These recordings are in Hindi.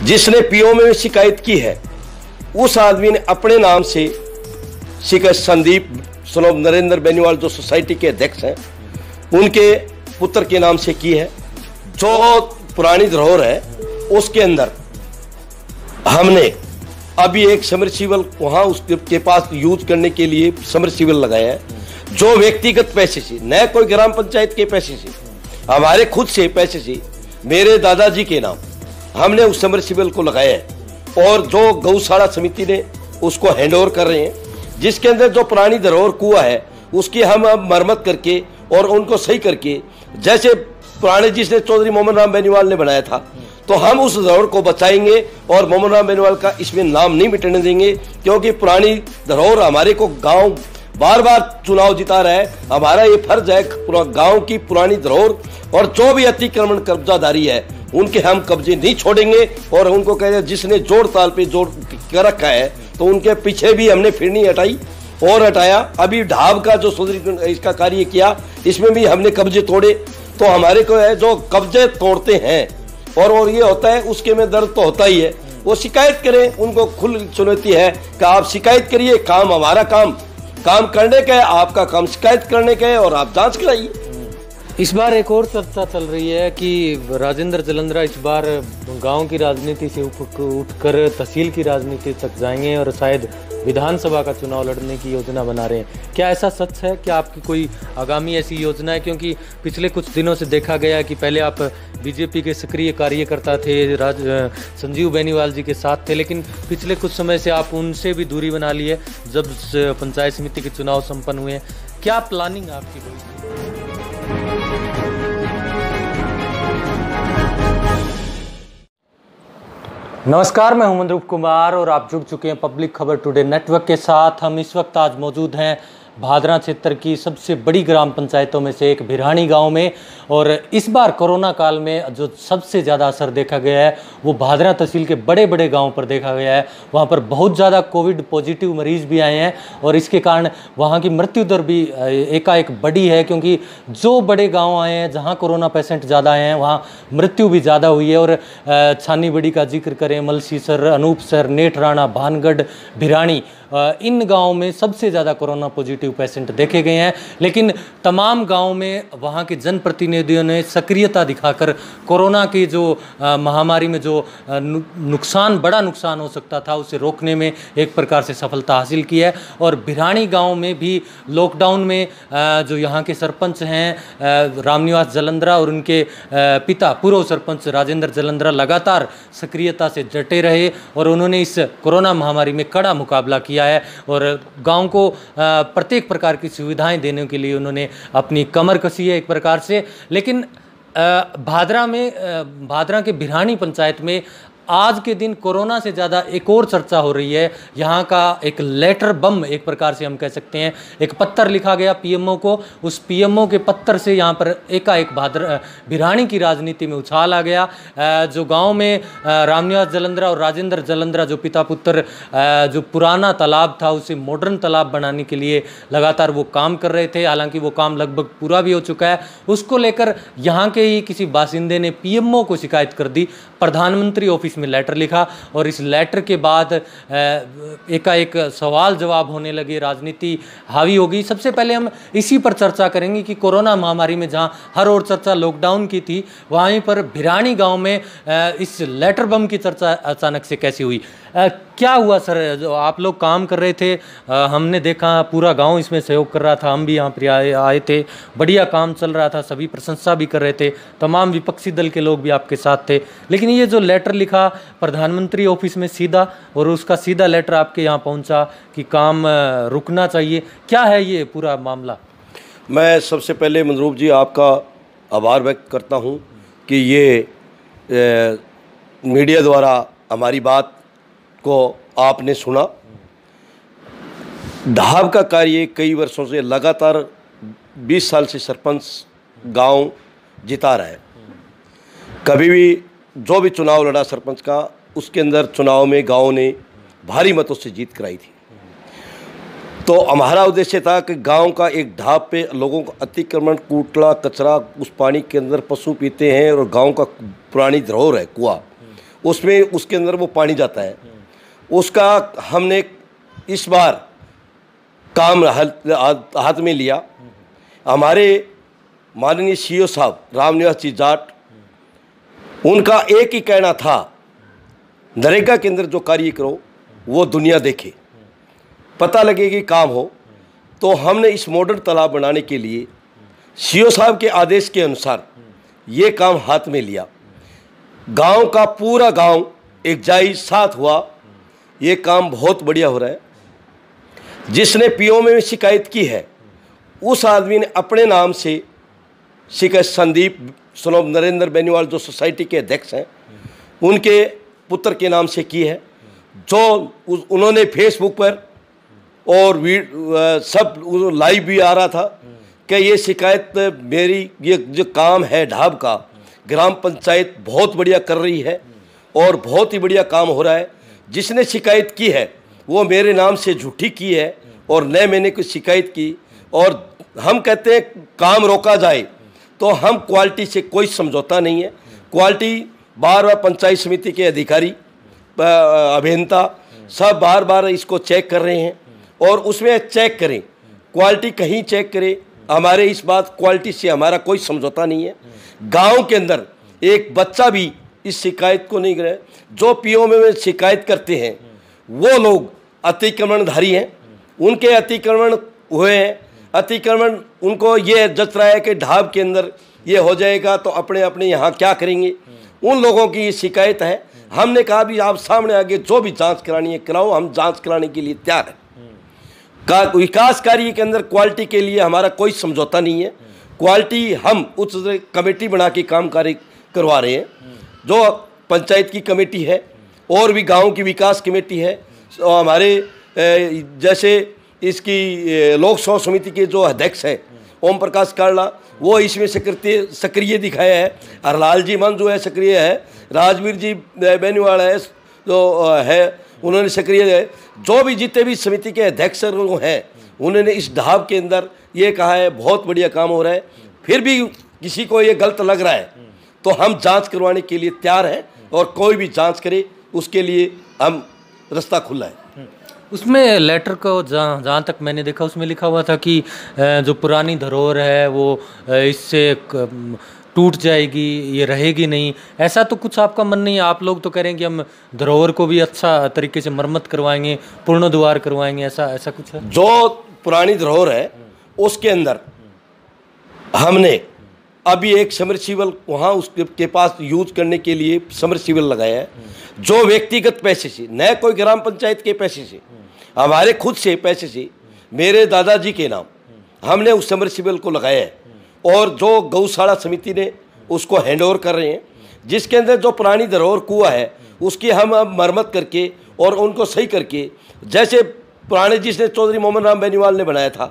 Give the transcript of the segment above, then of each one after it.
जिसने पीओ में शिकायत की है उस आदमी ने अपने नाम से शिकायत संदीप सनोब नरेंद्र बेनीवाल जो सोसाइटी के अध्यक्ष हैं उनके पुत्र के नाम से की है। जो पुरानी धरोहर है उसके अंदर हमने अभी एक समरसीबल वहां उसके पास यूज करने के लिए समरसीबल लगाए हैं जो व्यक्तिगत पैसे से, न कोई ग्राम पंचायत के पैसे से, हमारे खुद से पैसे से, मेरे दादाजी के नाम हमने उस समरसीबल को लगाया है और जो गौशाला समिति ने उसको हैंडओवर कर रहे हैं, जिसके अंदर जो पुरानी धरोहर कुआं है उसकी हम अब मरम्मत करके और उनको सही करके, जैसे पुराने जिसने चौधरी मोहम्मद राम बेनीवाल ने बनाया था, तो हम उस धरोहर को बचाएंगे और मोहम्मद राम बेनीवाल का इसमें नाम नहीं मिटने देंगे, क्योंकि पुरानी धरोहर हमारे को गांव बार बार चुनाव जिता रहा है। हमारा ये फर्ज है गांव की पुरानी धरोहर और जो भी अतिक्रमण कब्जाधारी है उनके हम कब्जे नहीं छोड़ेंगे और उनको कह रहे जिसने जोड़ ताल पे जोड़ कर रखा है तो उनके पीछे भी हमने फिरनी हटाई और हटाया। अभी ढाब का जो सुधरी इसका कार्य किया इसमें भी हमने कब्जे तोड़े। तो हमारे को है जो कब्जे तोड़ते हैं और ये होता है उसके में दर्द तो होता ही है, वो शिकायत करें, उनको खुली चुनौती है कि आप शिकायत करिए, काम हमारा काम करने का है, आपका काम शिकायत करने का है और आप जांच कराइए। इस बार एक और चर्चा चल रही है कि राजेंद्र जलंधरा इस बार गांव की राजनीति से उठकर तहसील की राजनीति तक जाएंगे और शायद विधानसभा का चुनाव लड़ने की योजना बना रहे हैं। क्या ऐसा सच है? क्या आपकी कोई आगामी ऐसी योजना है? क्योंकि पिछले कुछ दिनों से देखा गया कि पहले आप बीजेपी के सक्रिय कार्यकर्ता थे, संजीव बेनीवाल जी के साथ थे, लेकिन पिछले कुछ समय से आप उनसे भी दूरी बना ली है जब पंचायत समिति के चुनाव संपन्न हुए हैं। क्या प्लानिंग आपकी कोई? नमस्कार, मैं हूं मनरूप कुमार और आप जुड़ चुके हैं पब्लिक खबर टुडे नेटवर्क के साथ। हम इस वक्त आज मौजूद हैं भादरा क्षेत्र की सबसे बड़ी ग्राम पंचायतों में से एक भिरानी गांव में और इस बार कोरोना काल में जो सबसे ज़्यादा असर देखा गया है वो भादरा तहसील के बड़े बड़े गांव पर देखा गया है। वहां पर बहुत ज़्यादा कोविड पॉजिटिव मरीज भी आए हैं और इसके कारण वहां की मृत्यु दर भी एकाएक बढ़ी है, क्योंकि जो बड़े गाँव आए हैं जहाँ कोरोना पेशेंट ज़्यादा आए हैं वहाँ मृत्यु भी ज़्यादा हुई है। और छानी बड़ी का जिक्र करें, मलसीसर, अनूपसर, नेठराणा, भानगढ़, भिरानी, इन गाँव में सबसे ज़्यादा कोरोना पॉजिटिव पेशेंट देखे गए हैं। लेकिन तमाम गाँव में वहाँ के जनप्रतिनिधियों ने सक्रियता दिखाकर कोरोना की जो महामारी में जो बड़ा नुकसान हो सकता था उसे रोकने में एक प्रकार से सफलता हासिल की है। और भिरानी गाँव में भी लॉकडाउन में जो यहाँ के सरपंच हैं रामनिवास जलंधरा और उनके पिता पूर्व सरपंच राजेंद्र जलंधरा लगातार सक्रियता से डटे रहे और उन्होंने इस कोरोना महामारी में कड़ा मुकाबला किया है और गांव को प्रत्येक प्रकार की सुविधाएं देने के लिए उन्होंने अपनी कमर कसी है एक प्रकार से। लेकिन भादरा के भिरानी पंचायत में आज के दिन कोरोना से ज़्यादा एक और चर्चा हो रही है। यहाँ का एक लेटर बम एक प्रकार से हम कह सकते हैं, एक पत्र लिखा गया पीएमओ को, उस पीएमओ के पत्र से यहाँ पर एकाएक भिरानी की राजनीति में उछाल आ गया। जो गांव में रामनिवास जलंधरा और राजेंद्र जलंधरा जो पिता पुत्र जो पुराना तालाब था उसे मॉडर्न तालाब बनाने के लिए लगातार वो काम कर रहे थे, हालांकि वो काम लगभग पूरा भी हो चुका है। उसको लेकर यहाँ के ही किसी बासिंदे ने पीएमओ को शिकायत कर दी, प्रधानमंत्री ऑफिस में लेटर लिखा और इस लेटर के बाद एकाएक सवाल जवाब होने लगे, राजनीति हावी हो गई। सबसे पहले हम इसी पर चर्चा करेंगे कि कोरोना महामारी में जहां हर ओर चर्चा लॉकडाउन की थी, वहीं पर भिरानी गांव में इस लेटर बम की चर्चा अचानक से कैसी हुई? क्या हुआ सर? जो आप लोग काम कर रहे थे, हमने देखा पूरा गांव इसमें सहयोग कर रहा था, हम भी यहाँ पर आए थे, बढ़िया काम चल रहा था, सभी प्रशंसा भी कर रहे थे, तमाम विपक्षी दल के लोग भी आपके साथ थे। लेकिन ये जो लेटर लिखा प्रधानमंत्री ऑफिस में सीधा और उसका सीधा लेटर आपके यहाँ पहुँचा कि काम रुकना चाहिए, क्या है ये पूरा मामला? मैं सबसे पहले मनरूप जी आपका आभार व्यक्त करता हूँ कि ये मीडिया द्वारा हमारी बात को आपने सुना। ढाब का कार्य कई वर्षों से लगातार 20 साल से सरपंच गांव जिता रहा है। कभी भी जो भी चुनाव लड़ा सरपंच का, उसके अंदर चुनाव में गांव ने भारी मतों से जीत कराई थी। तो हमारा उद्देश्य था कि गांव का एक ढाब पे लोगों का अतिक्रमण, कूटला, कचरा, उस पानी के अंदर पशु पीते हैं और गांव का पुरानी धरोहर है कुआं, उसमें उसके अंदर वो पानी जाता है। उसका हमने इस बार काम हाथ में लिया। हमारे माननीय सीईओ साहब रामनिवास जी जाट, उनका एक ही कहना था, नरेगा के अंदर जो कार्य करो वो दुनिया देखे, पता लगे कि काम हो। तो हमने इस मॉडर्न तालाब बनाने के लिए सीईओ साहब के आदेश के अनुसार ये काम हाथ में लिया। गांव का पूरा गांव एकजाई साथ हुआ। ये काम बहुत बढ़िया हो रहा है। जिसने पीओ में शिकायत की है उस आदमी ने अपने नाम से शिकायत संदीप सनोब नरेंद्र बेनीवाल जो सोसाइटी के अध्यक्ष हैं उनके पुत्र के नाम से की है। जो उन्होंने फेसबुक पर और सब लाइव भी आ रहा था कि ये शिकायत मेरी, ये जो काम है ढाब का, ग्राम पंचायत बहुत बढ़िया कर रही है और बहुत ही बढ़िया काम हो रहा है। जिसने शिकायत की है वो मेरे नाम से झूठी की है और न मैंने कोई शिकायत की। और हम कहते हैं काम रोका जाए तो हम क्वालिटी से कोई समझौता नहीं है। क्वालिटी बार बार पंचायत समिति के अधिकारी, अभियंता सब बार बार इसको चेक कर रहे हैं और उसमें चेक करें, क्वालिटी कहीं चेक करें। हमारे इस बात क्वालिटी से हमारा कोई समझौता नहीं है। गांव के अंदर एक बच्चा भी इस शिकायत को नहीं करे। जो पीओ में शिकायत करते हैं वो लोग अतिक्रमणधारी हैं, उनके अतिक्रमण हुए हैं। अतिक्रमण उनको ये जच रहा है कि ढाब के अंदर ये हो जाएगा तो अपने अपने यहाँ क्या करेंगे, उन लोगों की ये शिकायत है। हमने कहा भी आप सामने आगे जो भी जांच करानी है कराओ, हम जांच कराने के लिए तैयार हैं। विकास कार्य के अंदर क्वालिटी के लिए हमारा कोई समझौता नहीं है। क्वालिटी हम उच्च कमेटी बना के काम कार्य करवा रहे हैं। जो पंचायत की कमेटी है और भी गांव की विकास कमेटी है, तो हमारे जैसे इसकी लोक सेवा समिति के जो अध्यक्ष हैं ओम प्रकाश कांडला, वो इसमें सक्रिय दिखाया है। हरलाल जी मन जो है सक्रिय है, राजवीर जी बेनीवाल है जो है उन्होंने सक्रिय है। जो भी जितने भी समिति के अध्यक्ष हैं उन्होंने इस ढाब के अंदर ये कहा है बहुत बढ़िया काम हो रहा है। फिर भी किसी को ये गलत लग रहा है तो हम जांच करवाने के लिए तैयार हैं और कोई भी जांच करे उसके लिए हम रास्ता खुला है। उसमें लेटर को जहाँ तक मैंने देखा उसमें लिखा हुआ था कि जो पुरानी धरोहर है वो इससे टूट जाएगी, ये रहेगी नहीं। ऐसा तो कुछ आपका मन नहीं है? आप लोग तो कह रहे हैं कि हम धरोहर को भी अच्छा तरीके से मरम्मत करवाएंगे, पुनर्द्वार करवाएंगे, ऐसा कुछ है? जो पुरानी धरोहर है उसके अंदर हमने अभी एक समरसीबल वहाँ उसके पास यूज करने के लिए समरसीबल लगाया है, जो व्यक्तिगत पैसे से, न कोई ग्राम पंचायत के पैसे से, हमारे खुद से पैसे से, मेरे दादाजी के नाम हमने उस समरसीबल को लगाया है। और जो गौशाला समिति ने उसको हैंडओवर कर रहे हैं, जिसके अंदर जो पुरानी धरोहर कुआं है उसकी हम अब मरम्मत करके और उनको सही करके, जैसे पुराने जिसने चौधरी मोहम्मद राम बेनीवाल ने बनाया था,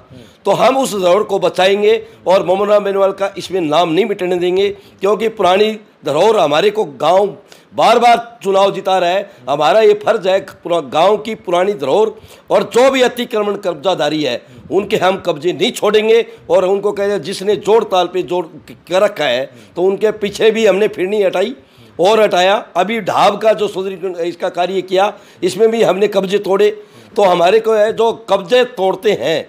तो हम उस धरोहर को बचाएंगे और मोहम्मद राम बेनीवाल का इसमें नाम नहीं मिटने देंगे। क्योंकि पुरानी धरोहर हमारे को गांव बार बार चुनाव जिता रहा है, हमारा ये फर्ज है गांव की पुरानी धरोहर और जो भी अतिक्रमण कब्जादारी है उनके हम कब्जे नहीं छोड़ेंगे। और उनको कह जिसने जोड़ ताल पे जोड़ कर रखा है तो उनके पीछे भी हमने फिर नहीं हटाई और हटाया। अभी ढाब का जो सुधरी इसका कार्य किया इसमें भी हमने कब्जे तोड़े। तो हमारे को है जो कब्जे तोड़ते हैं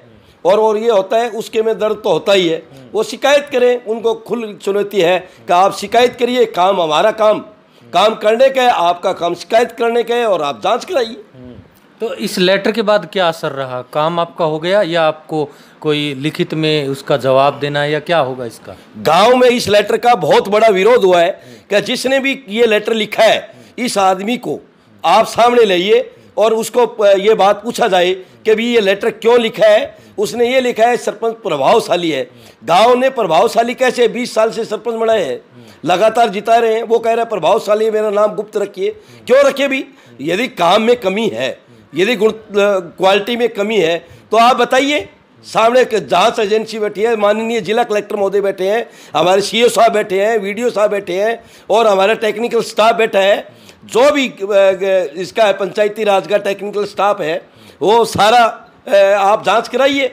और ये होता है उसके में दर्द तो होता ही है, वो शिकायत करें, उनको खुली चुनौती है कि आप शिकायत करिए। काम हमारा काम करने का है, आपका काम शिकायत करने का है और आप जांच कराइए। तो इस लेटर के बाद क्या असर रहा? काम आपका हो गया या आपको कोई लिखित में उसका जवाब देना है या क्या होगा इसका? गांव में इस लेटर का बहुत बड़ा विरोध हुआ है कि जिसने भी ये लेटर लिखा है इस आदमी को आप सामने लाइए और उसको ये बात पूछा जाए कि भी ये लेटर क्यों लिखा है। उसने ये लिखा है सरपंच प्रभावशाली है। गांव ने प्रभावशाली कैसे, 20 साल से सरपंच बनाए हैं, लगातार जिता रहे हैं। वो कह रहा है प्रभावशाली, मेरा नाम गुप्त रखिए। क्यों रखिए भी? यदि काम में कमी है, यदि गुण क्वालिटी में कमी है तो आप बताइए। सामने जांच एजेंसी बैठी है, माननीय जिला कलेक्टर महोदय बैठे हैं, हमारे सीईओ साहब बैठे हैं, वीडियो साहब बैठे हैं और हमारा टेक्निकल स्टाफ बैठा है। जो भी इसका पंचायती राज का टेक्निकल स्टाफ है वो सारा आप जांच कराइए।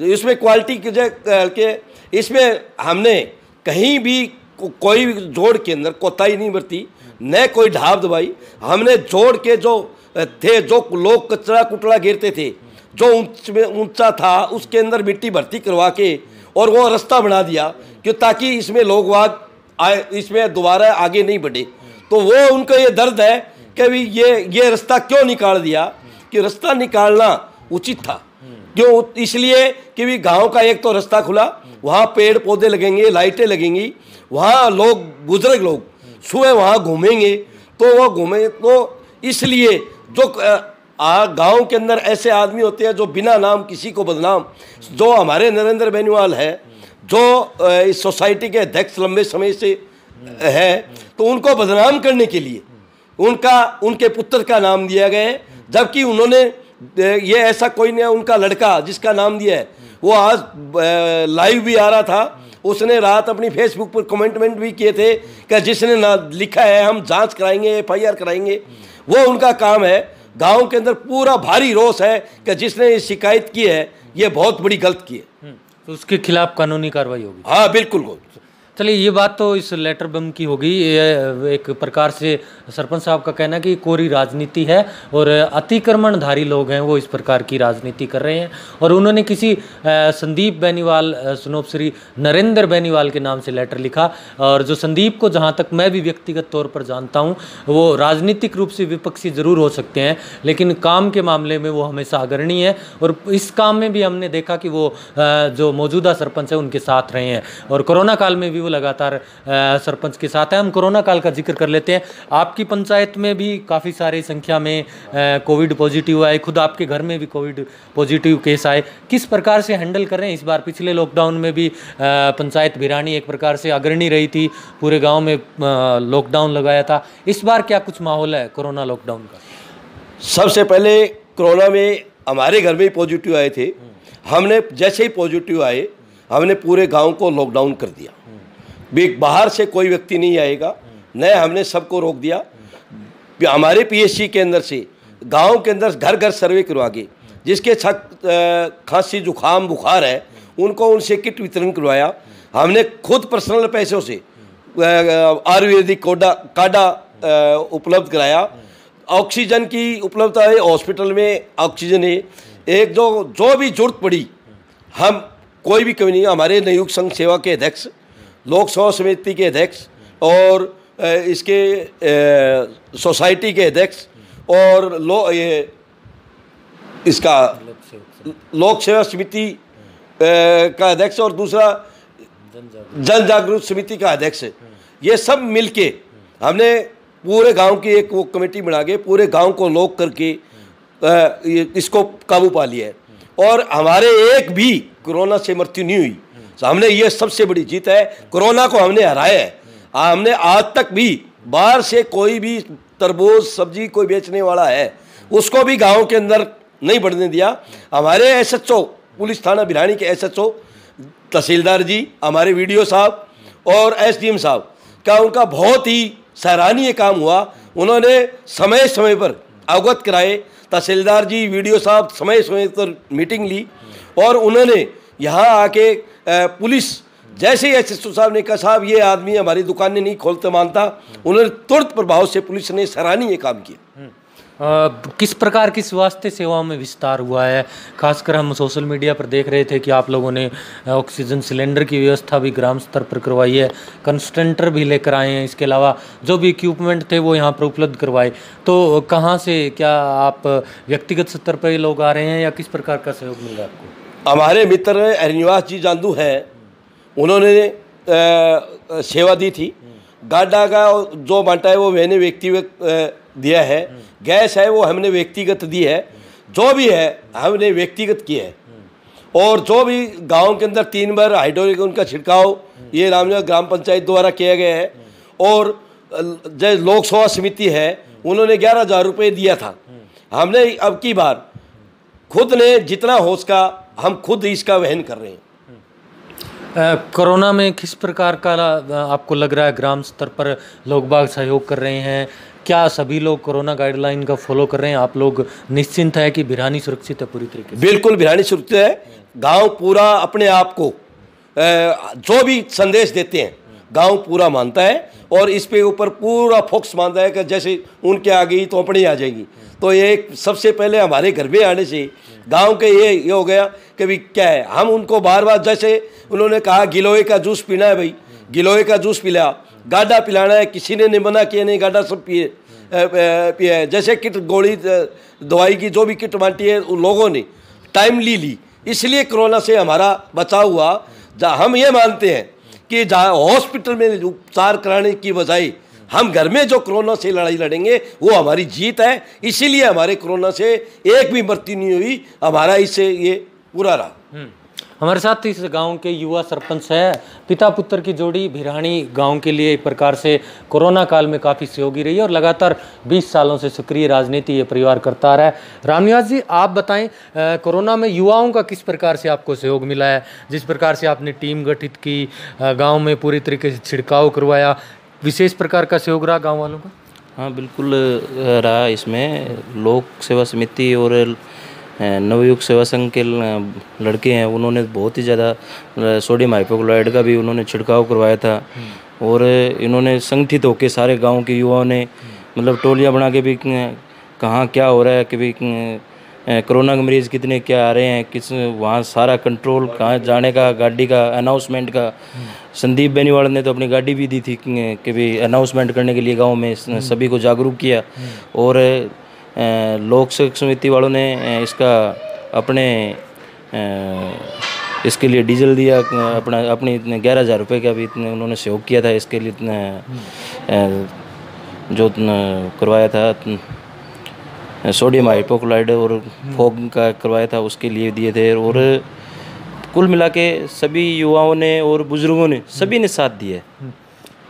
इसमें क्वालिटी के इसमें हमने कहीं भी कोई जोड़ के अंदर कोताही नहीं बरती, न कोई ढाब दबाई। हमने जोड़ के जो थे, जो लोग कचरा कुटड़ा गिरते थे, जो ऊंचा था उसके अंदर मिट्टी भर्ती करवा के और वो रास्ता बना दिया कि ताकि इसमें लोग वाग आए, इसमें दोबारा आगे नहीं बढ़े। तो वो उनका ये दर्द है कि भी ये रास्ता क्यों निकाल दिया, कि रास्ता निकालना उचित था। क्यों? इसलिए कि भी गांव का एक तो रास्ता खुला, वहाँ पेड़ पौधे लगेंगे, लाइटें लगेंगी, वहाँ लोग बुजुर्ग लोग सुबह वहाँ घूमेंगे, तो वो घूमें तो इसलिए जो गांव के अंदर ऐसे आदमी होते हैं जो बिना नाम किसी को बदनाम, जो हमारे नरेंद्र बेनीवाल है, जो इस सोसाइटी के अध्यक्ष लंबे समय से है, तो उनको बदनाम करने के लिए उनके पुत्र का नाम दिया गया है। जबकि उन्होंने ये ऐसा कोई नहीं, उनका लड़का जिसका नाम दिया है वो आज लाइव भी आ रहा था, उसने रात अपनी फेसबुक पर कमेंटमेंट भी किए थे कि जिसने ना लिखा है हम जांच कराएंगे, FIR कराएंगे। वो उनका काम है। गांव के अंदर पूरा भारी रोष है कि जिसने ये शिकायत की है ये बहुत बड़ी गलत की है, तो उसके खिलाफ कानूनी कार्रवाई होगी। हाँ बिल्कुल। चलिए, ये बात तो इस लेटर बम की होगी। ये एक प्रकार से सरपंच साहब का कहना है कि कोरी राजनीति है और अतिक्रमणधारी लोग हैं वो इस प्रकार की राजनीति कर रहे हैं। और उन्होंने किसी संदीप बेनीवाल, सुनोप श्री नरेंद्र बेनीवाल के नाम से लेटर लिखा। और जो संदीप को जहाँ तक मैं भी व्यक्तिगत तौर पर जानता हूँ, वो राजनीतिक रूप से विपक्षी जरूर हो सकते हैं, लेकिन काम के मामले में वो हमेशा अग्रणी है। और इस काम में भी हमने देखा कि वो जो मौजूदा सरपंच है उनके साथ रहे हैं, और कोरोना काल में भी वो लगातार सरपंच के साथ है। हम कोरोना काल का जिक्र कर लेते हैं। आपकी पंचायत में भी काफ़ी सारी संख्या में कोविड पॉजिटिव आए, खुद आपके घर में भी कोविड पॉजिटिव केस आए। किस प्रकार से हैंडल कर रहे हैं इस बार? पिछले लॉकडाउन में भी पंचायत भिरानी एक प्रकार से अग्रणी रही थी, पूरे गांव में लॉकडाउन लगाया था। इस बार क्या कुछ माहौल है कोरोना लॉकडाउन का? सबसे पहले कोरोना में हमारे घर में ही पॉजिटिव आए थे। हमने जैसे ही पॉजिटिव आए, हमने पूरे गांव को लॉकडाउन कर दिया। बाहर से कोई व्यक्ति नहीं आएगा, न हमने सबको रोक दिया। हमारे PSC के अंदर से गांव के अंदर घर घर सर्वे करवा के जिसके खांसी जुकाम बुखार है उनसे किट वितरण करवाया। हमने खुद पर्सनल पैसों से आयुर्वेदिक काढ़ा उपलब्ध कराया। ऑक्सीजन की उपलब्धता है, हॉस्पिटल में ऑक्सीजन है। एक जो भी जरूरत पड़ी, हम कोई भी कमी नहीं। हमारे नवयुक्त संघ सेवा के अध्यक्ष, लोक सेवा समिति के अध्यक्ष और इसके सोसाइटी के अध्यक्ष और इसका लोक सेवा समिति का अध्यक्ष और दूसरा जन जागरूक समिति का अध्यक्ष, ये सब मिलके हमने पूरे गांव की एक वो कमेटी बना के पूरे गांव को लॉक करके इसको काबू पा लिया है। और हमारे एक भी कोरोना से मृत्यु नहीं हुई। हमने ये सबसे बड़ी जीत है। कोरोना को हमने हराया है। हमने आज तक भी बाहर से कोई भी तरबूज सब्जी कोई बेचने वाला है उसको भी गांव के अंदर नहीं बढ़ने दिया। हमारे SHO पुलिस थाना भिरानी के SHO तहसीलदार जी, हमारे VDO साहब और SDM साहब का उनका बहुत ही सराहनीय काम हुआ। उन्होंने समय समय पर अवगत कराए। तहसीलदार जी, VDO साहब समय समय पर मीटिंग ली और उन्होंने यहाँ आके पुलिस जैसे ही SHO साहब ने कहा साहब ये आदमी हमारी दुकानें नहीं खोलते मानता, उन्होंने तुरंत प्रभाव से पुलिस ने सराहनीय काम किया। किस प्रकार की स्वास्थ्य सेवाओं में विस्तार हुआ है? खासकर हम सोशल मीडिया पर देख रहे थे कि आप लोगों ने ऑक्सीजन सिलेंडर की व्यवस्था भी ग्राम स्तर पर करवाई है, कंसंट्रेटर भी लेकर आए हैं, इसके अलावा जो भी इक्विपमेंट थे वो यहाँ पर उपलब्ध करवाए। तो कहाँ से, क्या आप व्यक्तिगत स्तर पर लोग आ रहे हैं या किस प्रकार का सहयोग मिल रहा है आपको? हमारे मित्र हरिनिवास जी जांदू हैं, उन्होंने सेवा दी थी। गाड़ा का जो बांटा है वो मैंने व्यक्तिगत दिया है। गैस है वो हमने व्यक्तिगत दी है। जो भी है हमने व्यक्तिगत किया है। और जो भी गांव के अंदर 3 बार हाइड्रोलिक उनका छिड़काव ये रामनगर ग्राम पंचायत द्वारा किया गया है। और जो लोक सेवा समिति है उन्होंने 11,000 रुपये दिया था। हमने अब की बार खुद ने जितना हो सका हम खुद इसका वहन कर रहे हैं। कोरोना में किस प्रकार का आपको लग रहा है ग्राम स्तर पर लोग बाग सहयोग कर रहे हैं? क्या सभी लोग कोरोना गाइडलाइन का फॉलो कर रहे हैं? आप लोग निश्चिंत है कि भिरानी सुरक्षित है पूरी तरीके से? बिल्कुल भिरानी सुरक्षित है। गांव पूरा अपने आप को जो भी संदेश देते हैं गांव पूरा मानता है और इस पे ऊपर पूरा फोकस मानता है कि जैसे उनके आ गई तो अपनी आ जाएंगी। तो ये एक सबसे पहले हमारे घर में आने से गांव के ये हो गया कि भाई क्या है, हम उनको बार बार जैसे उन्होंने कहा गिलोय का जूस पीना है, भाई गिलोय का जूस पिला, गाढ़ा पिलाना है, किसी ने नहीं मना किया, नहीं गाढ़ा सब पिए पिया है। जैसे किट गोली दवाई की जो भी किट बांटी है उन लोगों ने टाइमली ली, इसलिए कोरोना से हमारा बचाव हुआ। हम ये मानते हैं कि जहाँ हॉस्पिटल में उपचार कराने की बजाय हम घर में जो कोरोना से लड़ाई लड़ेंगे वो हमारी जीत है। इसीलिए हमारे कोरोना से एक भी मृत्यु नहीं हुई, हमारा इससे ये पूरा रहा। हमारे साथ इस गांव के युवा सरपंच है, पिता पुत्र की जोड़ी भिरानी गांव के लिए एक प्रकार से कोरोना काल में काफ़ी सहयोगी रही है और लगातार 20 सालों से सक्रिय राजनीति ये परिवार करता रहा है। रामनिवास जी, आप बताएं कोरोना में युवाओं का किस प्रकार से आपको सहयोग मिला है? जिस प्रकार से आपने टीम गठित की, गाँव में पूरी तरीके से छिड़काव करवाया, विशेष प्रकार का सहयोग रहा गाँव वालों का? हाँ बिल्कुल रहा। इसमें लोक सेवा समिति और नवयुग सेवा संघ के लड़के हैं, उन्होंने बहुत ही ज़्यादा सोडियम हाइपोक्लोराइड का भी उन्होंने छिड़काव करवाया था। और इन्होंने संगठित होकर सारे गांव के युवाओं ने मतलब टोलियां बना के भी कहाँ क्या हो रहा है कि भी कोरोना के मरीज़ कितने क्या आ रहे हैं, किस वहाँ सारा कंट्रोल कहाँ जाने का, गाड़ी का अनाउंसमेंट का। संदीप बेनीवाल ने तो अपनी गाड़ी भी दी थी कि भी अनाउंसमेंट करने के लिए गाँव में सभी को जागरूक किया। और लोक सेवा समिति वालों ने इसका अपने इसके लिए डीजल दिया, अपनी 11,000 रुपये का भी उन्होंने सहयोग किया था। इसके लिए जो करवाया था सोडियम हाइपोक्लोराइड और फॉग का करवाया था, उसके लिए दिए थे। और कुल मिला के सभी युवाओं ने और बुजुर्गों ने सभी ने साथ दिया।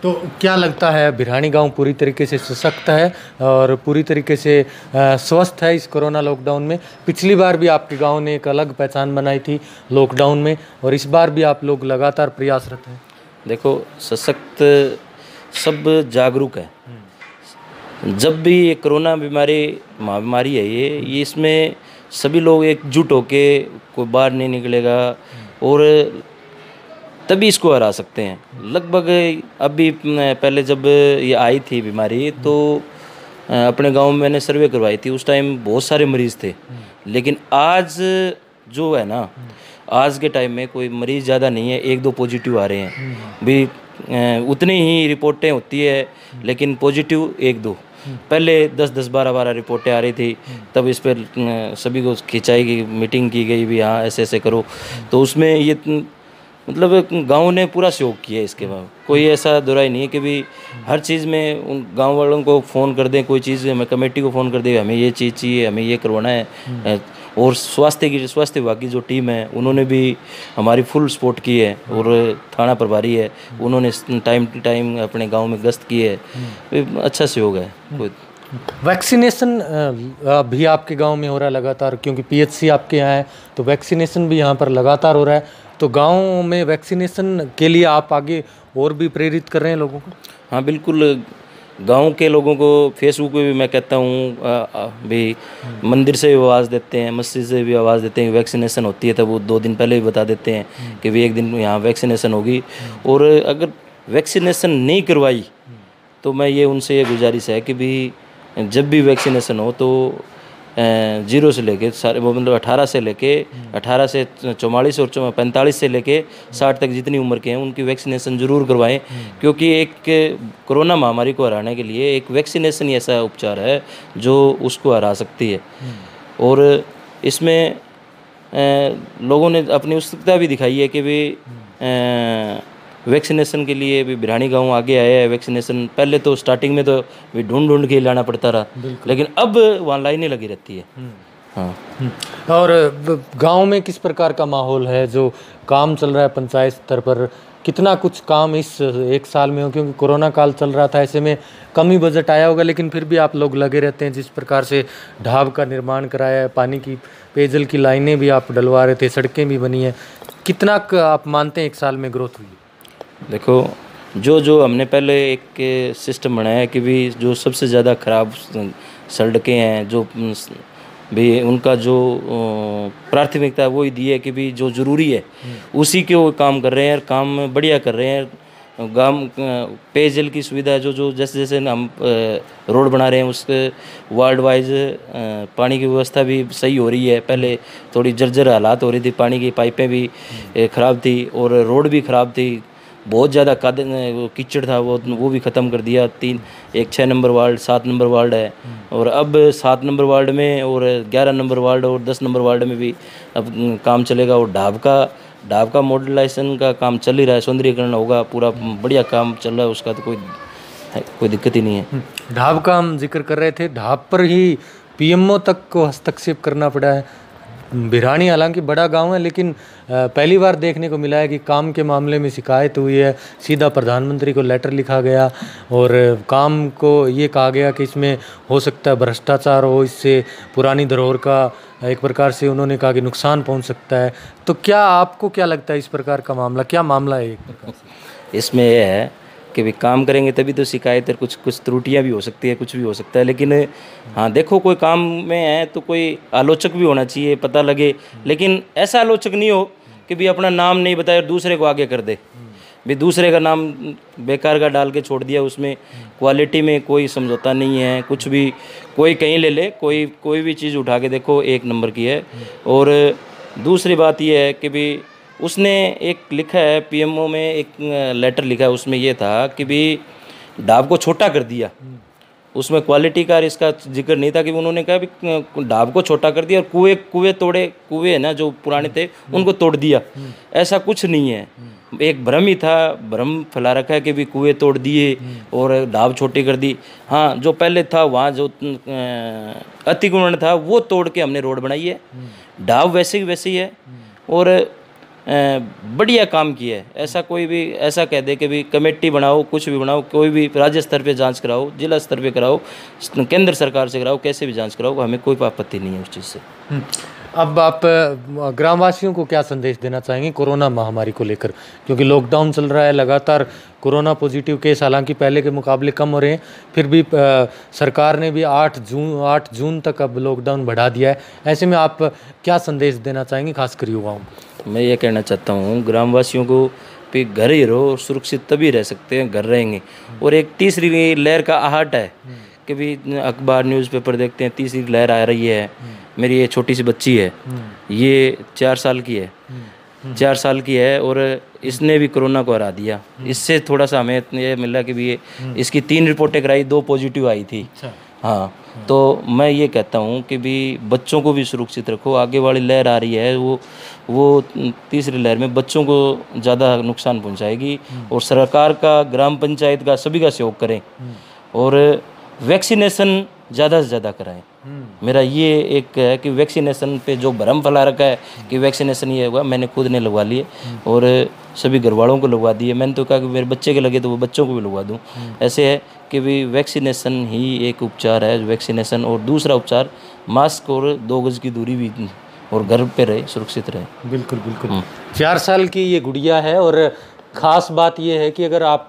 तो क्या लगता है भिरानी गांव पूरी तरीके से सशक्त है और पूरी तरीके से स्वस्थ है इस कोरोना लॉकडाउन में? पिछली बार भी आपके गांव ने एक अलग पहचान बनाई थी लॉकडाउन में और इस बार भी आप लोग लगातार प्रयासरत हैं। देखो, सशक्त सब जागरूक है। जब भी ये कोरोना महामारी है ये इसमें सभी लोग एकजुट होके, कोई बाहर नहीं निकलेगा और तभी इसको हरा सकते हैं। लगभग अभी पहले जब ये आई थी बीमारी तो अपने गांव में मैंने सर्वे करवाई थी, उस टाइम बहुत सारे मरीज़ थे। लेकिन आज जो है ना, आज के टाइम में कोई मरीज़ ज़्यादा नहीं है, 1-2 पॉजिटिव आ रहे हैं भी। उतनी ही रिपोर्टें होती है लेकिन पॉजिटिव 1-2। पहले 10-10, 12-12 रिपोर्टें आ रही थी, तब इस पर सभी को खिंचाई गई, मीटिंग की गई भी हाँ ऐसे ऐसे करो। तो उसमें ये मतलब गांव ने पूरा सहयोग किया। इसके बाद कोई ऐसा दुराई नहीं है कि भी हर चीज़ में उन गांव वालों को फ़ोन कर दें, कोई चीज़ हमें कमेटी को फ़ोन कर दें हमें ये चीज़ चाहिए, हमें ये करवाना है। और स्वास्थ्य विभाग की जो टीम है उन्होंने भी हमारी फुल सपोर्ट की है। और थाना प्रभारी है, उन्होंने टाइम टू टाइम अपने गाँव में गश्त की है। अच्छा सहयोग है। कोई वैक्सीनेशन भी आपके गांव में हो रहा है लगातार, क्योंकि पीएचसी आपके यहाँ है तो वैक्सीनेशन भी यहाँ पर लगातार हो रहा है। तो गांव में वैक्सीनेशन के लिए आप आगे और भी प्रेरित कर रहे हैं लोगों को? हाँ बिल्कुल, गांव के लोगों को फेसबुक पे भी मैं कहता हूँ भी मंदिर से भी आवाज़ देते हैं, मस्जिद से भी आवाज़ देते हैं। वैक्सीनेशन होती है तब वो 2 दिन पहले भी बता देते हैं कि भी एक दिन यहाँ वैक्सीनेशन होगी। और अगर वैक्सीनेशन नहीं करवाई तो मैं ये उनसे ये गुजारिश है कि भी जब भी वैक्सीनेशन हो तो 0 से लेके सारे मतलब 18 से 44 और 45 से लेके 60 तक जितनी उम्र के हैं उनकी वैक्सीनेशन ज़रूर करवाएं। क्योंकि एक कोरोना महामारी को हराने के लिए एक वैक्सीनेशन ही ऐसा उपचार है जो उसको हरा सकती है। और इसमें लोगों ने अपनी उत्सुकता भी दिखाई है कि भी वैक्सीनेशन के लिए भी भिरानी गांव आगे आया है। वैक्सीनेशन पहले तो स्टार्टिंग में तो भी ढूंढ के लाना पड़ता रहा, लेकिन अब वहाँ लाइनें लगी रहती है। हाँ। और गांव में किस प्रकार का माहौल है, जो काम चल रहा है पंचायत स्तर पर? कितना कुछ काम इस 1 साल में हो, क्योंकि कोरोना काल चल रहा था, ऐसे में कम ही बजट आया होगा, लेकिन फिर भी आप लोग लगे रहते हैं। जिस प्रकार से ढाब का निर्माण कराया है, पानी की पेयजल की लाइनें भी आप डलवा रहे थे, सड़कें भी बनी हैं, कितना आप मानते हैं 1 साल में ग्रोथ हुई? देखो, जो हमने पहले एक सिस्टम बनाया कि भी जो सबसे ज़्यादा ख़राब सड़कें हैं, जो भी उनका जो प्राथमिकता है वही दी है कि भी जो ज़रूरी है उसी के वो काम कर रहे हैं। काम बढ़िया कर रहे हैं। गांव पेयजल की सुविधा जो जो जैसे जैसे हम रोड बना रहे हैं उसके वार्ड वाइज पानी की व्यवस्था भी सही हो रही है। पहले थोड़ी जर्जर हालात हो रही थी, पानी की पाइपें भी ख़राब थी और रोड भी ख़राब थी, बहुत ज़्यादा कीचड़ था, वो भी ख़त्म कर दिया। एक 6 नंबर वार्ड, 7 नंबर वार्ड है और अब 7 नंबर वार्ड में और 11 नंबर वार्ड और 10 नंबर वार्ड में भी अब काम चलेगा। और ढाब का मॉडर्नाइजेशन का काम चल ही रहा है, सौंदर्यीकरण होगा, पूरा बढ़िया काम चल रहा है उसका, तो कोई दिक्कत ही नहीं है। ढाब का हम जिक्र कर रहे थे, ढाब पर ही पीएमओ तक को हस्तक्षेप करना पड़ा है। भिरानी हालांकि बड़ा गांव है, लेकिन पहली बार देखने को मिला है कि काम के मामले में शिकायत हुई है, सीधा प्रधानमंत्री को लेटर लिखा गया और काम को ये कहा गया कि इसमें हो सकता है भ्रष्टाचार हो, इससे पुरानी धरोहर का एक प्रकार से उन्होंने कहा कि नुकसान पहुंच सकता है। तो क्या आपको क्या लगता है इस प्रकार का मामला, क्या मामला है एक प्रकार से? इसमें यह है कि भी काम करेंगे तभी तो शिकायत है, कुछ त्रुटियां भी हो सकती है, कुछ भी हो सकता है। लेकिन हाँ देखो, कोई काम में है तो कोई आलोचक भी होना चाहिए, पता लगे। लेकिन ऐसा आलोचक नहीं हो कि भी अपना नाम नहीं बताया और दूसरे को आगे कर दे, भी दूसरे का नाम बेकार का डाल के छोड़ दिया। उसमें क्वालिटी में कोई समझौता नहीं है, कुछ भी कोई कहीं ले ले, कोई भी चीज़ उठा के देखो एक नंबर की है। और दूसरी बात यह है कि भी उसने एक लिखा है पीएमओ में, एक लेटर लिखा है, उसमें ये था कि भी ढाब को छोटा कर दिया। उसमें क्वालिटी का इसका जिक्र नहीं था कि उन्होंने कहा भी ढाब को छोटा कर दिया और कुएं तोड़े, कुएं है ना जो पुराने थे उनको तोड़ दिया। ऐसा कुछ नहीं है, एक भ्रम ही था, भ्रम फैला रखा है कि भी कुएं तोड़ दिए और ढाब छोटी कर दी। हाँ, जो पहले था वहाँ जो अतिक्रमण था वो तोड़ के हमने रोड बनाई है। ढाब वैसे ही है और बढ़िया काम किया है। ऐसा कोई भी ऐसा कह दे कि भी कमेटी बनाओ, कुछ भी बनाओ, कोई भी राज्य स्तर पे जांच कराओ, जिला स्तर पे कराओ, केंद्र सरकार से कराओ, कैसे भी जांच कराओ, हमें कोई आपत्ति नहीं है उस चीज़ से। अब आप ग्रामवासियों को क्या संदेश देना चाहेंगे कोरोना महामारी को लेकर, क्योंकि लॉकडाउन चल रहा है, लगातार कोरोना पॉजिटिव केस हालांकि पहले के मुकाबले कम हो रहे हैं, फिर भी सरकार ने भी 8 जून तक अब लॉकडाउन बढ़ा दिया है। ऐसे में आप क्या संदेश देना चाहेंगे खासकर युवाओं को? मैं ये कहना चाहता हूँ ग्रामवासियों को भी घर ही रहो, सुरक्षित तभी रह सकते हैं, घर रहेंगे। और एक तीसरी लहर का आहट है कि भी अखबार न्यूज़पेपर देखते हैं तीसरी लहर आ रही है। मेरी ये छोटी सी बच्ची है, ये 4 साल की है, 4 साल की है और इसने भी कोरोना को हरा दिया। इससे थोड़ा सा हमें ये मिला कि भी ये इसकी 3 रिपोर्टें कराई, 2 पॉजिटिव आई थी। हाँ, तो मैं ये कहता हूँ कि भी बच्चों को भी सुरक्षित रखो। आगे वाली लहर आ रही है वो तीसरी लहर में बच्चों को ज़्यादा नुकसान पहुँचाएगी। और सरकार का, ग्राम पंचायत का, सभी का सहयोग करें और वैक्सीनेशन ज़्यादा से ज़्यादा कराएं। मेरा ये एक है कि वैक्सीनेशन पे जो भ्रम फैला रखा है कि वैक्सीनेशन ये होगा, मैंने खुद ने लगवा लिए और सभी घर वालों को लगवा दिए। मैंने तो कहा कि मेरे बच्चे के लगे तो वो बच्चों को भी लगवा दूं। ऐसे है कि भी वैक्सीनेशन ही एक उपचार है, वैक्सीनेशन। और दूसरा उपचार मास्क और 2 गज की दूरी भी, और घर पे रहे, सुरक्षित रहे। बिल्कुल बिल्कुल। 4 साल की ये गुड़िया है और ख़ास बात ये है कि अगर आप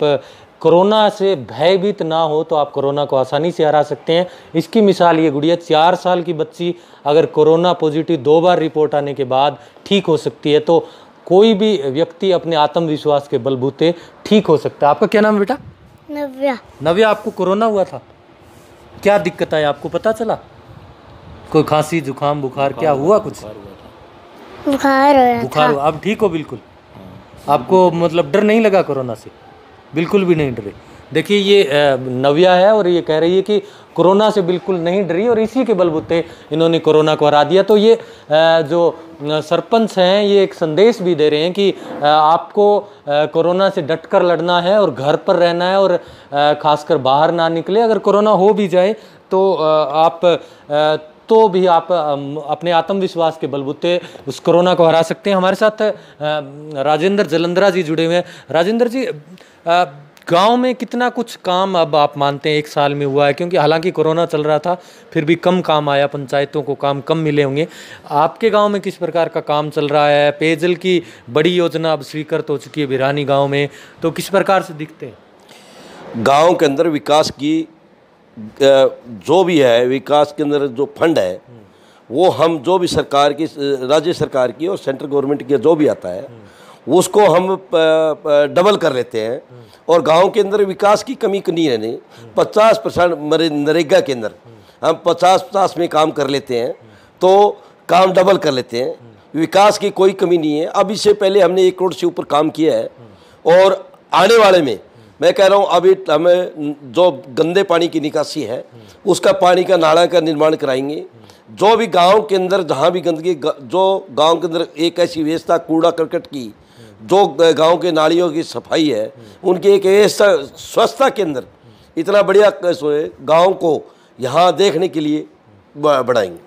कोरोना से भयभीत ना हो तो आप कोरोना को आसानी से हरा सकते हैं। इसकी मिसाल ये गुड़िया, 4 साल की बच्ची अगर कोरोना पॉजिटिव 2 बार रिपोर्ट आने के बाद ठीक हो सकती है, तो कोई भी व्यक्ति अपने आत्मविश्वास के बलबूते ठीक हो सकता है। आपका क्या नाम है बेटा? नव्या। नव्या, आपको कोरोना हुआ था, क्या दिक्कत आई आपको पता चला? कोई खांसी, जुकाम, बुखार क्या हुआ? कुछ बुखार हुआ। अब ठीक हो बिल्कुल? आपको मतलब डर नहीं लगा कोरोना से? बिल्कुल भी नहीं डरे। देखिए, ये नव्या है और ये कह रही है कि कोरोना से बिल्कुल नहीं डरी और इसी के बलबूते इन्होंने कोरोना को हरा दिया। तो ये जो सरपंच हैं ये एक संदेश भी दे रहे हैं कि आपको कोरोना से डटकर लड़ना है और घर पर रहना है और खासकर बाहर ना निकले। अगर कोरोना हो भी जाए तो आप अपने आत्मविश्वास के बलबूते उस कोरोना को हरा सकते हैं। हमारे साथ राजेंद्र जलंधरा जी जुड़े हुए हैं। राजेंद्र जी, गांव में कितना कुछ काम अब आप मानते हैं 1 साल में हुआ है? क्योंकि हालांकि कोरोना चल रहा था, फिर भी कम काम आया, पंचायतों को काम कम मिले होंगे। आपके गांव में किस प्रकार का काम चल रहा है? पेयजल की बड़ी योजना अब स्वीकृत हो चुकी है भिरानी गाँव में, तो किस प्रकार से दिखते हैं? गांव के अंदर विकास की जो भी है, विकास के अंदर जो फंड है वो हम जो भी सरकार की, राज्य सरकार की और सेंट्रल गवर्नमेंट की जो भी आता है उसको हम डबल कर लेते हैं और गांव के अंदर विकास की कमी नहीं रहने। 50% नरेगा के अंदर हम 50-50 में काम कर लेते हैं तो काम डबल कर लेते हैं, विकास की कोई कमी नहीं है। अब इससे पहले हमने 1 करोड़ से ऊपर काम किया है और आने वाले में मैं कह रहा हूँ अभी हमें जो गंदे पानी की निकासी है उसका पानी का नाला का निर्माण कराएंगे। जो भी गांव के अंदर जहाँ भी गंदगी, जो गांव के अंदर एक ऐसी व्यवस्था कूड़ा करकट की, जो गांव के नालियों की सफाई है, उनकी एक व्यवस्था स्वच्छता के अंदर इतना बढ़िया गांव को यहाँ देखने के लिए बढ़ाएंगे।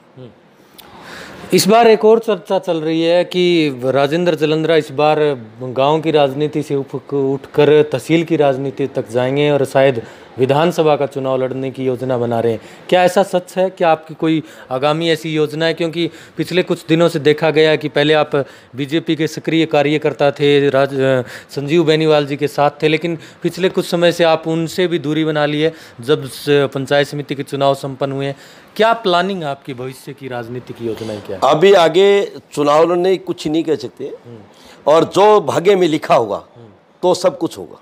इस बार एक और चर्चा चल रही है कि राजेंद्र जलंधरा इस बार गांव की राजनीति से उठकर तहसील की राजनीति तक जाएंगे और शायद विधानसभा का चुनाव लड़ने की योजना बना रहे हैं। क्या ऐसा सच है? क्या आपकी कोई आगामी ऐसी योजना है? क्योंकि पिछले कुछ दिनों से देखा गया है कि पहले आप बीजेपी के सक्रिय कार्यकर्ता थे, संजीव बेनीवाल जी के साथ थे, लेकिन पिछले कुछ समय से आप उनसे भी दूरी बना ली है जब पंचायत समिति के चुनाव संपन्न हुए हैं। क्या प्लानिंग है आपकी भविष्य की राजनीति की योजनाएं क्या है? अभी आगे चुनाव लड़ने कुछ नहीं कह सकते और जो भाग्य में लिखा होगा तो सब कुछ होगा।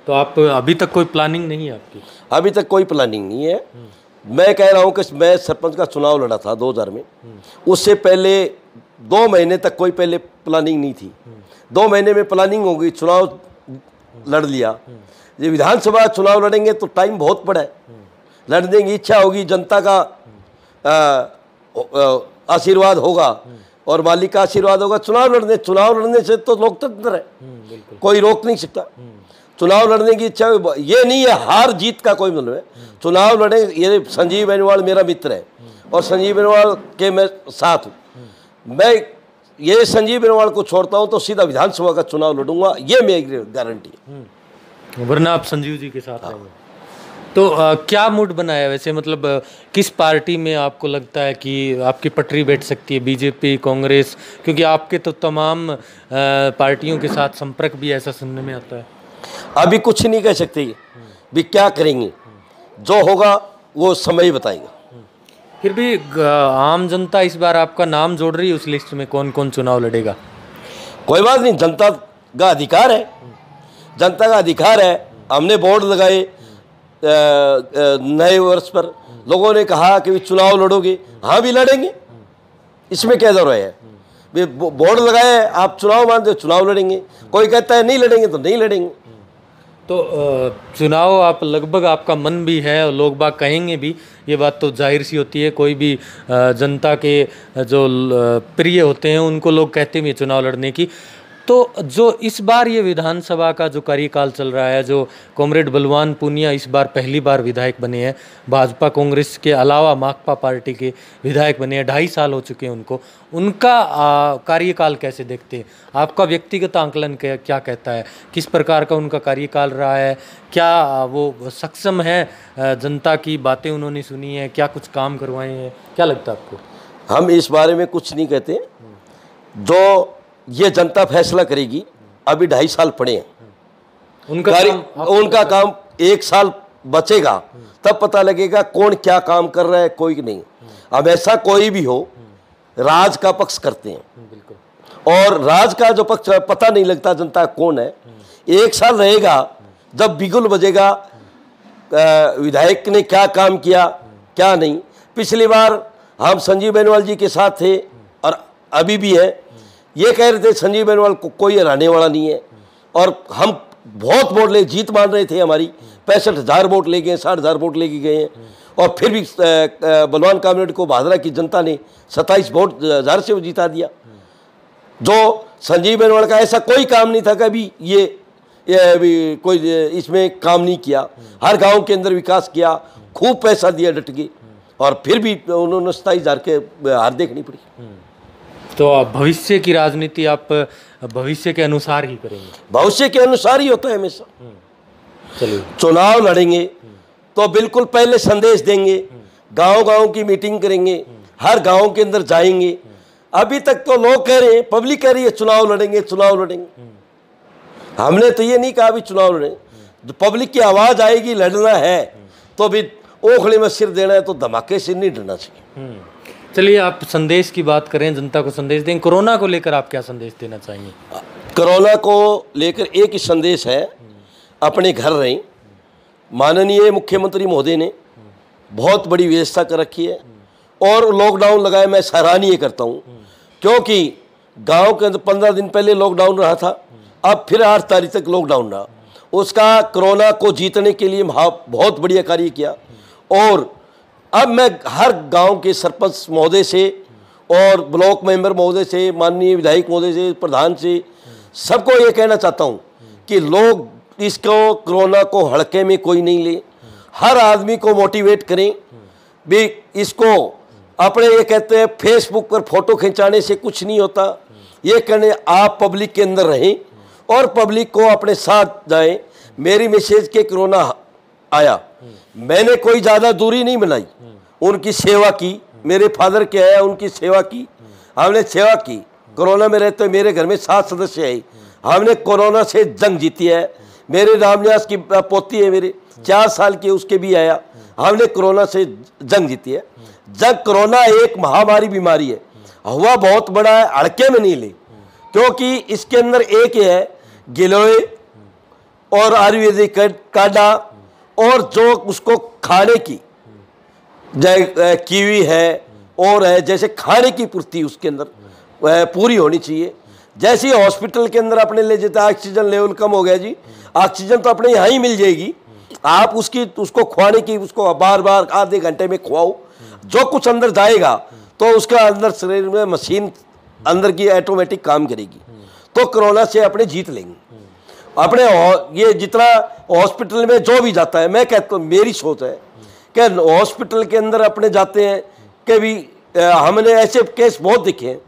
तो आप अभी तक कोई प्लानिंग नहीं है आपकी? अभी तक कोई प्लानिंग नहीं है। मैं कह रहा हूँ कि मैं सरपंच का चुनाव लड़ा था 2000 में, उससे पहले 2 महीने तक कोई पहले प्लानिंग नहीं थी। 2 महीने में प्लानिंग हो गई, चुनाव लड़ लिया। ये विधानसभा चुनाव लड़ेंगे तो टाइम बहुत बड़ा है, लड़ने की इच्छा होगी, जनता का आशीर्वाद होगा और मालिक का आशीर्वाद होगा। चुनाव लड़ने से तो लोकतंत्र है, कोई रोक नहीं सकता। चुनाव लड़ने की इच्छा, ये नहीं है हार जीत का कोई मतलब है। चुनाव लड़े, ये संजीव बेनीवाल मेरा मित्र है और संजीव बेनीवाल के मैं साथ हूँ। मैं ये संजीव बेनीवाल को छोड़ता हूँ तो सीधा विधानसभा का चुनाव लड़ूंगा, ये मेरी गारंटी है। वरना आप संजीव जी के साथ रहेंगे। तो क्या मूड बना है वैसे, मतलब किस पार्टी में आपको लगता है कि आपकी पटरी बैठ सकती है? बीजेपी, कांग्रेस? क्योंकि आपके तो तमाम पार्टियों के साथ संपर्क भी ऐसा सुनने में आता है। अभी कुछ नहीं कह सकते भी क्या करेंगे, जो होगा वो समय बताएगा। फिर भी आम जनता इस बार आपका नाम जोड़ रही है उस लिस्ट में, कौन कौन चुनाव लड़ेगा? कोई बात नहीं, जनता का अधिकार है, जनता का अधिकार है। हमने बोर्ड लगाए नए वर्ष पर, लोगों ने कहा कि चुनाव लड़ोगे, हाँ भी लड़ेंगे, इसमें क्या जरूरत है? बोर्ड लगाए, आप चुनाव मानते हो, चुनाव लड़ेंगे। कोई कहता है नहीं लड़ेंगे तो नहीं लड़ेंगे। तो चुनाव आप लगभग, आपका मन भी है और लोग बाग कहेंगे भी, ये बात तो जाहिर सी होती है। कोई भी जनता के जो प्रिय होते हैं उनको लोग कहते भी चुनाव लड़ने की। तो जो इस बार ये विधानसभा का जो कार्यकाल चल रहा है, जो कॉमरेड बलवान पूनिया इस बार पहली बार विधायक बने हैं, भाजपा कांग्रेस के अलावा माकपा पार्टी के विधायक बने हैं, 2.5 साल हो चुके हैं उनको, उनका कार्यकाल कैसे देखते हैं? आपका व्यक्तिगत आंकलन क्या कहता है? किस प्रकार का उनका कार्यकाल रहा है? क्या वो सक्षम है? जनता की बातें उन्होंने सुनी है? क्या कुछ काम करवाए हैं? क्या लगता है आपको? हम इस बारे में कुछ नहीं कहते, जो ये जनता फैसला करेगी। अभी 2.5 साल पड़े हैं, उनका काम 1 साल बचेगा, तब पता लगेगा कौन क्या काम कर रहा है, कोई नहीं। अब ऐसा कोई भी हो, राज का पक्ष करते हैं और राज का जो पक्ष पता नहीं लगता जनता कौन है। 1 साल रहेगा, जब बिगुल बजेगा विधायक ने क्या काम किया क्या नहीं। पिछली बार हम संजीव बेनीवाल जी के साथ थे और अभी भी है, ये कह रहे थे संजीव बेनीवाल को कोई हराने वाला नहीं है और हम बहुत वोट ले जीत मान रहे थे हमारी। 65,000 वोट ले गए, 60,000 वोट लेके गए हैं और फिर भी बलवान कामरेड को भादरा की जनता ने 27 वोट हजार से जीता दिया। जो संजीव बेनीवाल का ऐसा कोई काम नहीं था कभी ये कोई इसमें काम नहीं किया। हर गांव के अंदर विकास किया, खूब पैसा दिया डट के, और फिर भी उन्होंने 27,000 के हार देखनी पड़ी। तो भविष्य की राजनीति आप भविष्य के अनुसार ही करेंगे? भविष्य के अनुसार ही होता है हमेशा। चलिए, चुनाव लड़ेंगे तो बिल्कुल पहले संदेश देंगे, गांव-गांव की मीटिंग करेंगे, हर गांव के अंदर जाएंगे। अभी तक तो लोग कह रहे हैं, पब्लिक कह रही है चुनाव लड़ेंगे चुनाव लड़ेंगे। हमने तो ये नहीं कहा अभी चुनाव लड़ें। पब्लिक की आवाज आएगी, लड़ना है तो भी ओखले में सिर देना है तो धमाके से नहीं डरना चाहिए। चलिए, आप संदेश की बात करें, जनता को संदेश दें। कोरोना को लेकर आप क्या संदेश देना चाहेंगे? कोरोना को लेकर एक ही संदेश है, अपने घर रहें। माननीय मुख्यमंत्री महोदय ने बहुत बड़ी व्यवस्था कर रखी है और लॉकडाउन लगाए, मैं सराहनीय करता हूँ, क्योंकि गांव के अंदर 15 दिन पहले लॉकडाउन रहा था, अब फिर 8 तारीख तक लॉकडाउन रहा। उसका कोरोना को जीतने के लिए बहुत बढ़िया कार्य किया। और अब मैं हर गांव के सरपंच महोदय से और ब्लॉक मेंबर महोदय से, माननीय विधायक महोदय से, प्रधान से, सबको ये कहना चाहता हूँ कि लोग इसको कोरोना को हल्के में कोई नहीं ले, हर आदमी को मोटिवेट करें भी। इसको अपने ये कहते हैं फेसबुक पर फोटो खिंचाने से कुछ नहीं होता, ये कहने आप पब्लिक के अंदर रहें और पब्लिक को अपने साथ जाएं। मेरी मैसेज के कोरोना आया, मैंने कोई ज़्यादा दूरी नहीं बनाई, उनकी सेवा की। मेरे फादर के आया, उनकी सेवा की, हमने सेवा की। कोरोना में रहते मेरे घर में 7 सदस्य आए, हमने कोरोना से जंग जीती है। मेरे रामनिवास की पोती है, मेरे 4 साल की, उसके भी आया, हमने कोरोना से जंग जीती है। जब कोरोना एक महामारी बीमारी है, हुआ बहुत बड़ा है, हड़के में नहीं ले, क्योंकि इसके अंदर एक है गिलोय और आयुर्वेदिक काढ़ा और जो उसको खाने की कीवी है और है, जैसे खाने की पूर्ति उसके अंदर पूरी होनी चाहिए। जैसे हॉस्पिटल के अंदर अपने ले जाते ऑक्सीजन लेवल कम हो गया जी, ऑक्सीजन तो अपने यहाँ ही मिल जाएगी, आप उसको खुआने की, उसको बार बार आधे घंटे में खुआओ, जो कुछ अंदर जाएगा तो उसका अंदर शरीर में मशीन अंदर की ऑटोमेटिक काम करेगी, तो कोरोना से अपने जीत लेंगे। अपने ये जितना हॉस्पिटल में जो भी जाता है, मैं कहता हूँ, मेरी सोच है कि हॉस्पिटल के अंदर अपने जाते हैं कि भी हमने ऐसे केस बहुत देखे हैं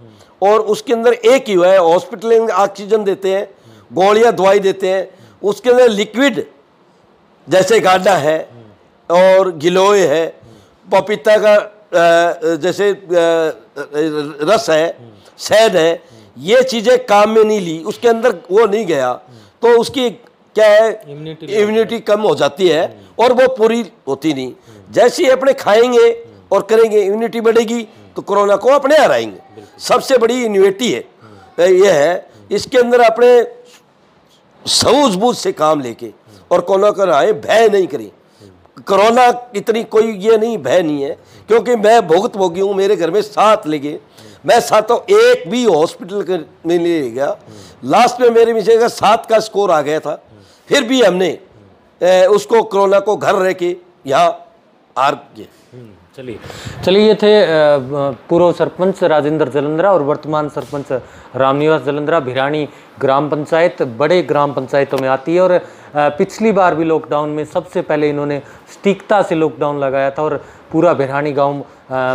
और उसके अंदर एक ही हुआ है, हॉस्पिटल में ऑक्सीजन देते हैं, गोलियां दवाई देते हैं, उसके अंदर लिक्विड जैसे गाढ़ा है और गिलोय है, पपीता का जैसे रस है, शहद है, ये चीज़ें काम में नहीं ली, उसके अंदर वो नहीं गया तो उसकी क्या है, इम्यूनिटी कम हो जाती है और वो पूरी होती नहीं। जैसे ही अपने खाएंगे और करेंगे, इम्यूनिटी बढ़ेगी तो कोरोना को अपने हराएंगे। सबसे बड़ी इम्यूनिटी है ये है, इसके अंदर अपने सूझबूझ से काम लेके और कोरोना को हराए, भय नहीं करें। कोरोना इतनी कोई ये नहीं, भय नहीं है, क्योंकि मैं भुगत भोगी हूँ, मेरे घर में 7 लगे, मैं 7 एक भी हॉस्पिटल में नहीं गया। लास्ट में मेरे मिसेज का 7 का स्कोर आ गया था, फिर भी हमने उसको कोरोना को घर रह के यहाँ हार किया। चलिए ये थे पूर्व सरपंच राजेंद्र जलंधरा और वर्तमान सरपंच रामनिवास जलंधरा। भिरानी ग्राम पंचायत बड़े ग्राम पंचायतों में आती है और पिछली बार भी लॉकडाउन में सबसे पहले इन्होंने सटीकता से लॉकडाउन लगाया था और पूरा भिरानी गांव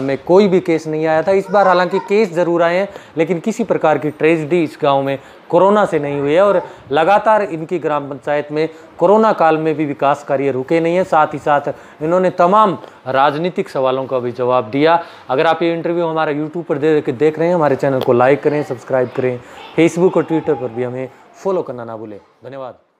में कोई भी केस नहीं आया था। इस बार हालांकि केस ज़रूर आए हैं, लेकिन किसी प्रकार की ट्रेजेडी इस गांव में कोरोना से नहीं हुई है और लगातार इनकी ग्राम पंचायत में कोरोना काल में भी विकास कार्य रुके नहीं हैं। साथ ही साथ इन्होंने तमाम राजनीतिक सवालों का भी जवाब दिया। अगर आप ये इंटरव्यू हमारा यूट्यूब पर देख रहे हैं, हमारे चैनल को लाइक करें, सब्सक्राइब करें, फेसबुक और ट्विटर पर भी हमें फॉलो करना ना भूलें। धन्यवाद।